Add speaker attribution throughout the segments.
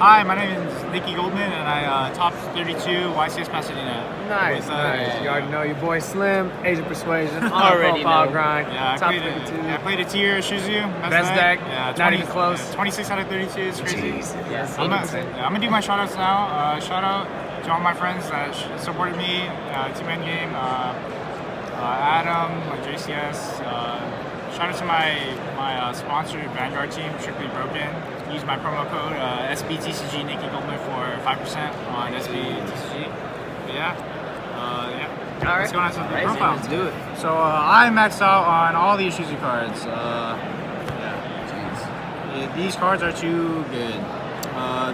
Speaker 1: Hi, my name is Nicky Goldman, and I top 32 YCS Pasadena.
Speaker 2: Nice, nice. You already know your boy Slim, Asian Persuasion, on
Speaker 3: Already
Speaker 2: profile
Speaker 3: know.
Speaker 2: grind.
Speaker 1: Yeah,
Speaker 2: top
Speaker 1: I
Speaker 2: 32.
Speaker 1: played a tier ISHIZU.
Speaker 2: Best deck,
Speaker 1: Yeah,
Speaker 2: not even close.
Speaker 1: 26 out of 32. It's crazy.
Speaker 2: Jeez. Yes,
Speaker 1: I'm gonna do my shout outs now. Shout out to all my friends that supported me, Team Endgame, Adam, YCS. Shout out to my sponsor, Vanguard team, Strictly Broken. Use my promo code SBTCG Nicky Goldman for 5% on SBTCG. But yeah.
Speaker 3: All right.
Speaker 1: Let's go on to the
Speaker 3: Crazy.
Speaker 1: profile.
Speaker 3: Let's do it.
Speaker 1: So I maxed out on all the ISHIZU cards. These cards are too good.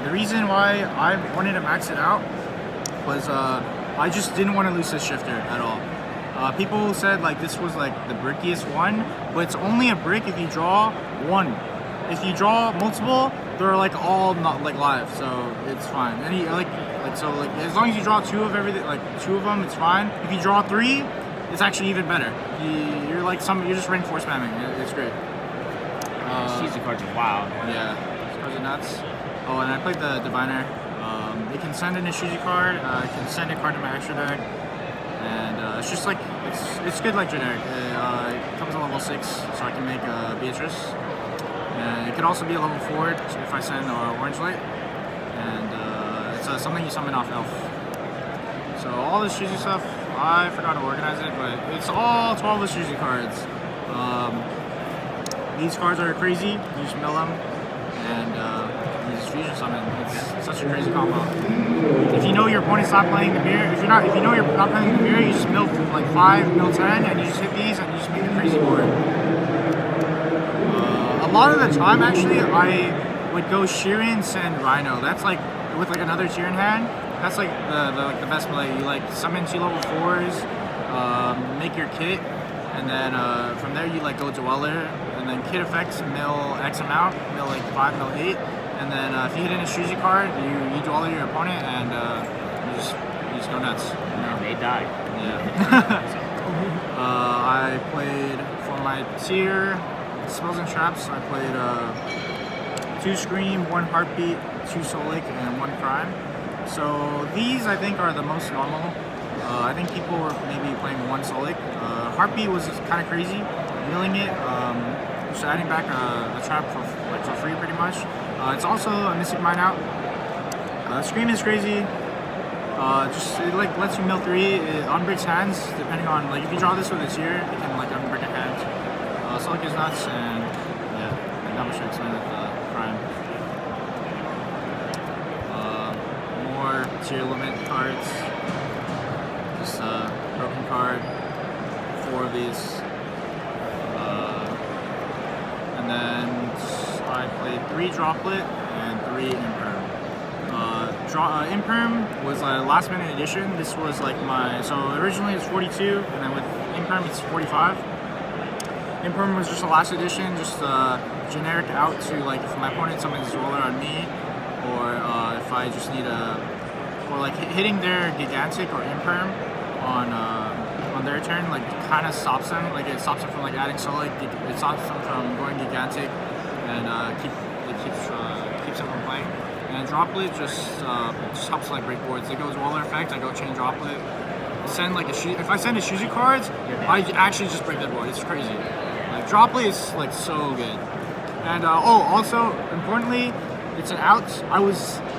Speaker 1: The reason why I wanted to max it out was I just didn't want to lose this shifter at all. People said like this was like the brickiest one, but it's only a brick if you draw one. If you draw multiple, they're like all not like live, so it's fine. Any like as long as you draw two of everything, like two of them, it's fine. If you draw three, it's actually even better. You're just rank 4 spamming. It's great.
Speaker 3: ISHIZU cards are wild.
Speaker 1: Yeah, these cards are nuts. Oh, and I played the Diviner. It can send an ISHIZU card. It can send a card to my extra deck, and it's just like it's good like generic. It comes at level 6, so I can make Beatrice. And it could also be a level 4 if I send Orange Light, and it's something you summon off Elf. So all this ISHIZU stuff, I forgot to organize it, but it's all 12 ISHIZU cards. These cards are crazy. You just mill them, and you just fusion summon. It's such a crazy combo. If you know your opponent's not playing the mirror, if you know you're not playing the mirror, you just mill like 5, mill 10, and you just hit these, and you just make a crazy board. A lot of the time, actually, I would go Sheeran, send Rhino. That's like with like another tier in hand. That's like the best play. You like summon 2 level 4s, make your kit, and then from there you like go Dweller, and then kit effects mill X amount, mill like 5, mill 8, and then if you hit an ISHIZU card, you Dweller your opponent, and you just go nuts. You know?
Speaker 3: And they die.
Speaker 1: Yeah. I played for my tier. Spells and Traps, I played 2 Scream, 1 Heartbeat, 2 Solic, and 1 Crime. So these I think are the most normal. I think people were maybe playing 1 Solic. Heartbeat was kind of crazy, milling it, just adding back a trap for free pretty much. It's also a Mystic Mine out. Scream is crazy. It like lets you mill 3. It unbricks hands depending on like if you draw this with a tier, it can like unbrick a hand. Solic is nuts, and yeah, and not much to explain with Crime. More tier limit cards. Just broken card, 4 of these. And then I played 3 Droplet and 3 Imperm. Imperm was a last minute addition. This was like so originally it's 42, and then with Imperm it's 45. Imperm was just a last edition, just generic out to like if my opponent summons Roller on me, or if I just need or like hitting their Gigantic or Imperm on their turn, like kind of stops them. Like it stops them from like adding Solic, it stops them from going Gigantic, and keeps them from playing. And Droplet just helps like break boards. It goes Roller effect, I go chain Droplet. Send like if I send ISHIZU cards, I actually just break their board. It's crazy. Like Droplet is like so good. And also importantly, it's an out.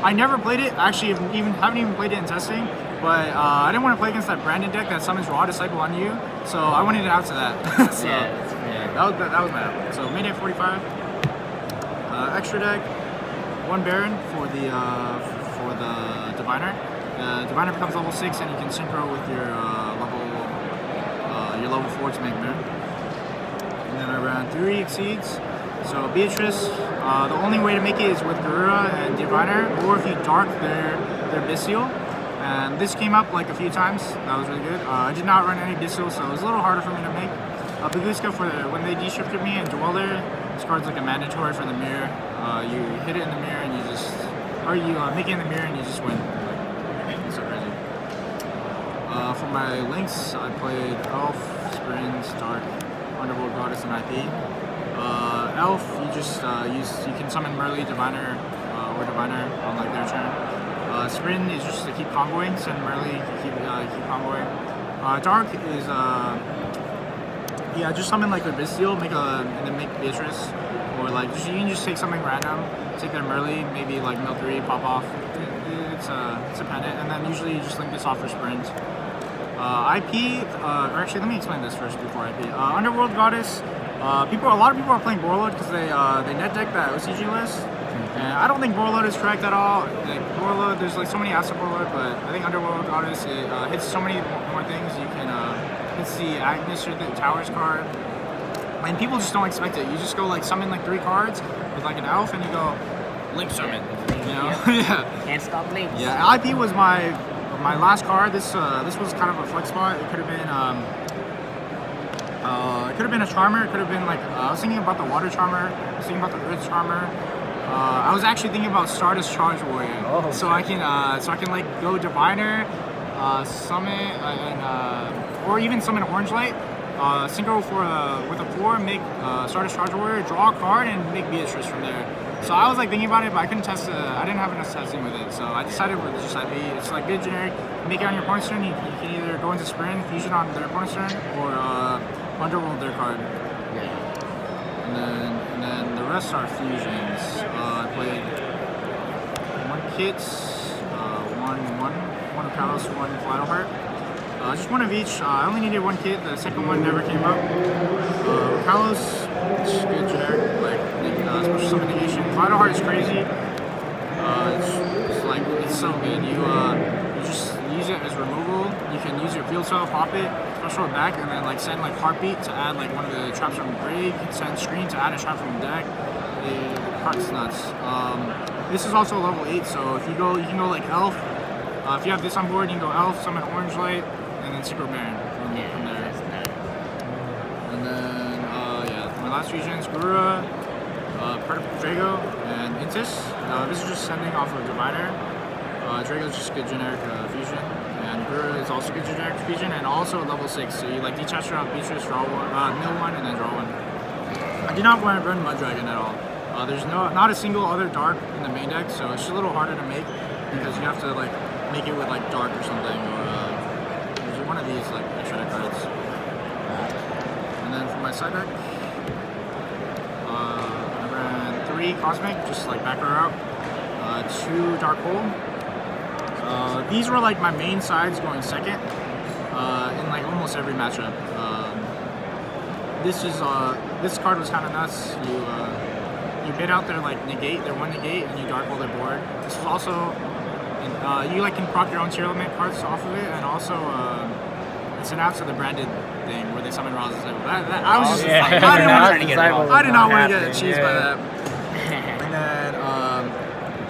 Speaker 1: I never played it. Actually, haven't even played it in testing. But I didn't want to play against that Brandon deck that summons Raw Disciple on you. So I wanted it out to that. So that was my out. So made it 45. Extra deck, 1 Baron for the Diviner. Diviner becomes level 6, and you can synchro with your level 4 to make Mirror. And then I ran 3 Exceeds. So Beatrice, the only way to make it is with Garura and Diviner, or if you dark their Bystial. And this came up like a few times. That was really good. I did not run any Bystial, so it was a little harder for me to make. Baguska for when they de-shifted me, and Dweller, this card's like a mandatory for the mirror. You hit it in the mirror and you make it in the mirror and you just win. It's so crazy. For my links, I played Elf, Springs, Dark, Underworld Goddess, and IP. Elf, you can summon Merly, Diviner, or or diviner on like their turn. Sprint is just to keep comboing, send them early, keep comboing. Dark is just summon like a Bastille, and then make Beatrice, or like you can just take something random, take them early, maybe like mill 3, pop off. It's dependent, and then usually you just link this off for Sprint. IP, or actually let me explain this first before IP. Underworld Goddess, a lot of people are playing Warlord because they net deck that OCG list. And I don't think Warlord is correct at all. Like Warlord, there's like so many assets of Warlord, but I think Underworld Goddess hits so many more things. You can hits the Agnes or the Towers card, and people just don't expect it. You just go like summon like 3 cards with like an elf, and you go
Speaker 3: Link summon.
Speaker 1: you know, yeah.
Speaker 3: Can't stop links.
Speaker 1: Yeah, IP was my last card. This was kind of a flex spot. It could have been a Charmer. It could have been like I was thinking about the Water Charmer. I was thinking about the Earth Charmer. I was actually thinking about Stardust Charge Warrior.
Speaker 2: Oh,
Speaker 1: so I can like go Diviner, summon or even summon Orange Light. Synchro with a 4, make Stardust Charge Warrior, draw a card, and make Beatrice from there. So I was like thinking about it, but I couldn't test it. I didn't have enough testing with it, so I decided with just IP. It's like good generic. Make it on your opponent's turn. You can either go into Sprint, Fusion on their opponent's turn, or Underworld their card. And then the rest are fusions. I played 1 kit, one Palace, 1 Flattleheart. Just 1 of each. I only needed 1 kit. The second one never came up. Kalos, it's good generic, like special summon negation. Flattleheart is crazy. It's so good. You just use it as removal. You can use your field spell, pop it, special it back, and then like send like Heartbeat to add like one of the traps from Grave. Send Screen to add a trap from the deck. The card's nuts. This is also level 8, so if you can go like Elf. If you have this on board, you can go Elf, summon Orange Light, and then Secret Baron from there. And then my last fusions, Gura, Drago, and Intis. This is just sending off of Diviner. Drago is just good generic fusion, and Gura is also good generic fusion, and also level 6. So you like detach her out, Beatrice, draw 1, mill 1, and then draw 1. I do not want to burn Mud Dragon at all. There's not a single other dark in the main deck, so it's just a little harder to make because you have to like make it with like dark or something, or there's one of these like extra deck cards. And then for my side deck, I ran 3 Cosmic, just like back row out, 2 Dark Hole. These were like my main sides going second in like almost every matchup. This card was kind of nuts. You bid out their like negate, their 1 negate, and you Dark Hole their board. This was also you like can proc your own TEARLAMENT cards off of it, and also it's an out to the branded thing where they summon Ra's Disciple. I was just like, I did not want to get cheesed by that. And then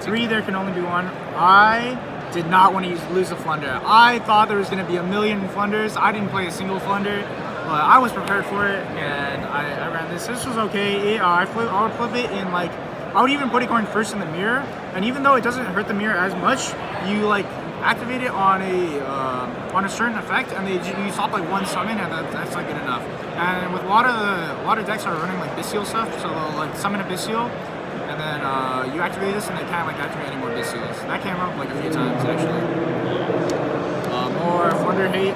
Speaker 1: 3 there can only be 1. I did not want to lose the Flunder. I thought there was going to be a million Flunders. I didn't play a single Flunder, but I was prepared for it, and I ran this. This was okay. I would flip it in like. I would even put it going first in the mirror, and even though it doesn't hurt the mirror as much, you like activate it on a certain effect, and you stop like 1 summon, and that's like good enough. And with a lot of decks are running like Bastille stuff, so they'll like summon a Bastille, and then you activate this, and they can't like activate any more Bastilles. That came up like a few times actually. More Flunder hate.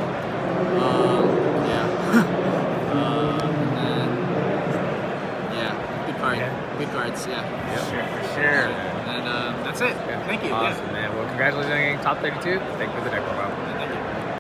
Speaker 1: Good cards, yeah.
Speaker 2: For sure.
Speaker 1: And that's it. Thank you.
Speaker 2: Awesome, man. Well, congratulations on getting top 32. Thank you for the deck profile.
Speaker 1: Thank you.